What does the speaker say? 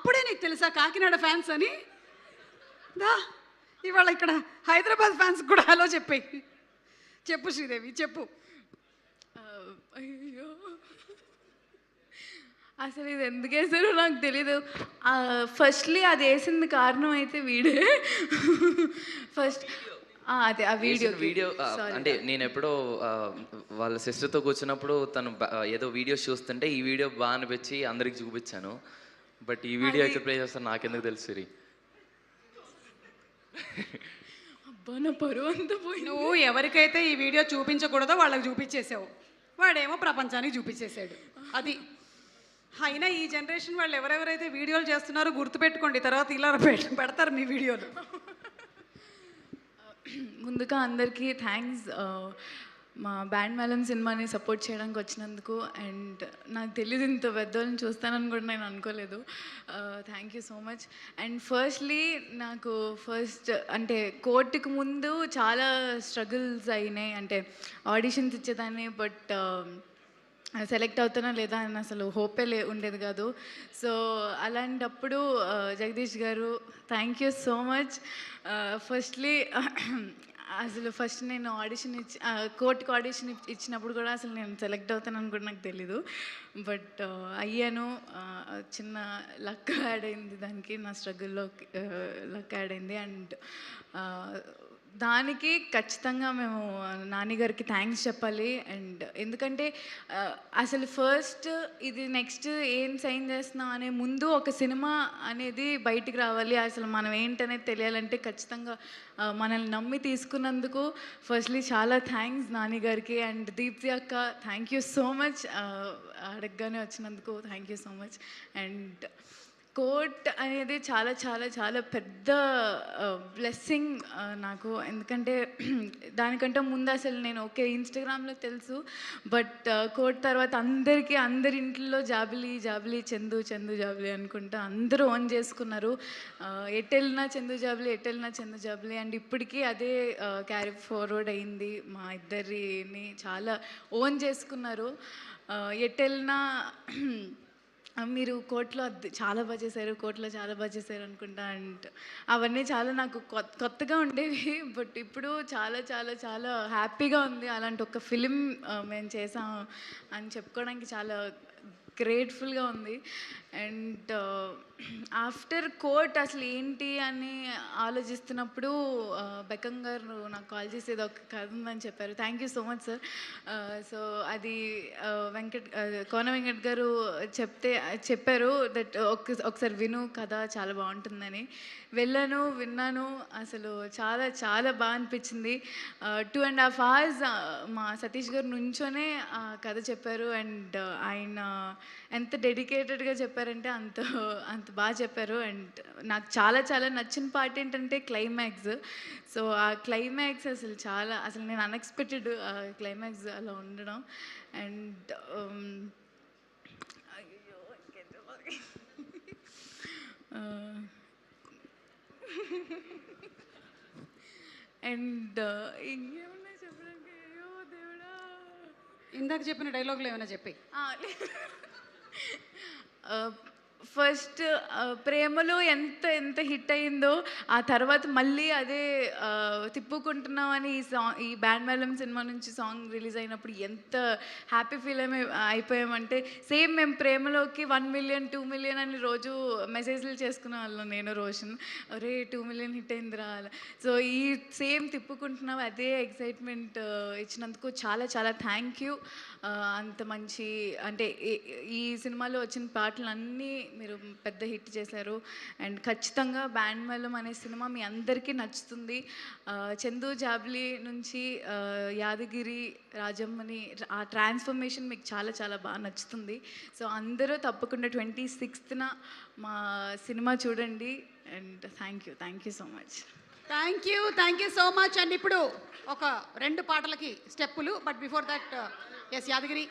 అప్పుడే నీకు తెలుసా కాకినాడ ఫ్యాన్స్ అని? దా ఇవాళ ఇక్కడ హైదరాబాద్ ఫ్యాన్స్ కూడా హలో చెప్పి చెప్పు శ్రీదేవి చెప్పు. అయ్యో అసలు ఇది ఎందుకు వేసారో నాకు తెలీదు. ఫస్ట్లీ అది వేసింది కారణం అయితే వీడే. ఫస్ట్ అదే ఆ వీడియో అంటే నేను ఎప్పుడో వాళ్ళ సిస్టర్తో కూర్చున్నప్పుడు తను ఏదో వీడియోస్ చూస్తుంటే ఈ వీడియో బాగా అనిపించి అందరికి చూపించాను. బట్ ఈ వీడియో అయితే ప్లే చేస్తాను నాకెందుకు తెలుసు సిరి. అబ్బా నా పరువు అంతా పోయి. నువ్వు ఎవరికైతే ఈ వీడియో చూపించకూడదో వాళ్ళకి చూపించేసావు, వాడేమో ప్రపంచానికి చూపించేశాడు. అది అయినా ఈ జనరేషన్ వాళ్ళు ఎవరెవరైతే వీడియోలు చేస్తున్నారో గుర్తుపెట్టుకోండి, తర్వాత ఇలా పెడతారు మీ వీడియోలు. ముందుగా అందరికీ థ్యాంక్స్ మా బ్యాండ్ మేళం సినిమాని సపోర్ట్ చేయడానికి వచ్చినందుకు. అండ్ నాకు తెలియదు ఇంత పెద్దవాళ్ళని చూస్తానని కూడా నేను అనుకోలేదు. Thank you so much. And firstly నాకు అంటే కోర్టుకు ముందు చాలా స్ట్రగుల్స్ అయినాయి. అంటే ఆడిషన్స్ ఇచ్చేదాన్ని, బట్ సెలెక్ట్ అవుతానా లేదా అని అసలు హోపే ఉండేది కాదు. సో అలాంటప్పుడు జగదీష్ గారు thank you so much. Firstly అసలు ఫస్ట్ నేను ఆడిషన్ కోర్టుకు ఆడిషన్ ఇచ్చినప్పుడు కూడా అసలు నేను సెలెక్ట్ అవుతానని కూడా నాకు తెలీదు, బట్ అయ్యాను. చిన్న లక్ యాడ్ అయింది దానికి, నా స్ట్రగుల్లో లక్ యాడ్ అయింది. అండ్ దానికి ఖచ్చితంగా మేము నాన్నగారికి థ్యాంక్స్ చెప్పాలి. అండ్ ఎందుకంటే అసలు ఫస్ట్ ఇది నెక్స్ట్ ఏం సైన్ చేస్తున్నాం అనే ముందు ఒక సినిమా అనేది బయటికి రావాలి, అసలు మనం ఏంటనేది తెలియాలంటే ఖచ్చితంగా మనల్ని నమ్మి తీసుకున్నందుకు ఫస్ట్లీ చాలా థ్యాంక్స్ నాన్నగారికి. అండ్ దీప్తి అక్క థ్యాంక్ యూ సో మచ్, అడగగానే వచ్చినందుకు thank you so much. And court అనేది చాలా చాలా చాలా పెద్ద బ్లెస్సింగ్ నాకు. ఎందుకంటే దానికంటే ముందు అసలు నేను ఓకే ఇన్స్టాగ్రామ్లో తెలుసు, బట్ కోర్ట్ తర్వాత అందరి ఇంట్లో జాబిలీ జాబిలీ చందు చందు జాబిలీ అనుకుంటా అందరూ ఓన్ చేసుకున్నారు. ఎటెళ్ళినా చందు జాబిలీ, ఎటెళ్ళినా చందు జాబిలీ. అండ్ ఇప్పటికీ అదే క్యారీ ఫార్వర్డ్ అయింది. మా ఇద్దరిని చాలా ఓన్ చేసుకున్నారు. ఎటెళ్ళినా మీరు కోర్టులో చాలా బాగా చేశారు, కోర్టులో చాలా బాగా చేశారు అనుకుంటా. అండ్ అవన్నీ చాలా నాకు కొత్తగా ఉండేవి, బట్ ఇప్పుడు చాలా చాలా చాలా హ్యాపీగా ఉంది. అలాంటి ఒక ఫిలిం మేము చేసాం అని చెప్పుకోవడానికి చాలా గ్రేట్ఫుల్గా ఉంది. అండ్ ఆఫ్టర్ కోర్ట్ అసలు ఏంటి అని ఆలోచిస్తున్నప్పుడు బెక్కం గారు నాకు కాల్ చేసి ఏదో ఒక కథ ఉందని చెప్పారు. Thank you so much sir. So అది కోన వెంకట్ గారు చెప్పారు దట్ ఒకసారి విను కథ చాలా బాగుంటుందని. వెళ్ళాను, విన్నాను, అసలు చాలా చాలా బాగా అనిపించింది. 2.5 hours మా సతీష్ గారు నుంచోనే ఆ కథ చెప్పారు. అండ్ ఆయన ఎంత డెడికేటెడ్గా చెప్పారంటే అంత బాగా చెప్పారు. అండ్ నాకు చాలా చాలా నచ్చిన పార్ట్ ఏంటంటే క్లైమాక్స్. సో ఆ క్లైమాక్స్ అసలు నేను అన్ఎక్స్పెక్టెడ్ క్లైమాక్స్ అలా ఉండడం. అండ్ అయ్యో అండ్ ఇంకేమన్నా చెప్పడానికి, అయ్యో దేవుడా, ఇందాక చెప్పిన డైలాగులు ఏమైనా చెప్పి. ఫస్ట్ ప్రేమలో ఎంత ఎంత హిట్ అయిందో ఆ తర్వాత మళ్ళీ అదే తిప్పుకుంటున్నామని ఈ బ్యాండ్ మేళం సినిమా నుంచి సాంగ్ రిలీజ్ అయినప్పుడు ఎంత హ్యాపీ ఫీల్ అయిపోయామంటే సేమ్ మేము ప్రేమలోకి 1 million 2 million అని రోజు మెసేజ్లు చేసుకునే వాళ్ళం, నేను రోషన్. అరే 2 million హిట్ అయిందిరా. సో ఈ సేమ్ తిప్పుకుంటున్నాం అదే ఎక్సైట్మెంట్ ఇచ్చినందుకు చాలా చాలా థ్యాంక్ యూ. అంత మంచి అంటే ఈ సినిమాలో వచ్చిన పాటలు అన్నీ మీరు పెద్ద హిట్ చేశారు. అండ్ ఖచ్చితంగా బ్యాండ్ మేళం అనే సినిమా మీ అందరికీ నచ్చుతుంది. చందు జాబ్లీ నుంచి యాదగిరి రాజమ్మని ఆ ట్రాన్స్ఫర్మేషన్ మీకు చాలా చాలా బాగా నచ్చుతుంది. సో అందరూ తప్పకుండా 26th మా సినిమా చూడండి. And thank you so much. Thank you so much. And ఇప్పుడు ఒక 2 పాటలకి స్టెప్పులు, but before that yes Yadagiri.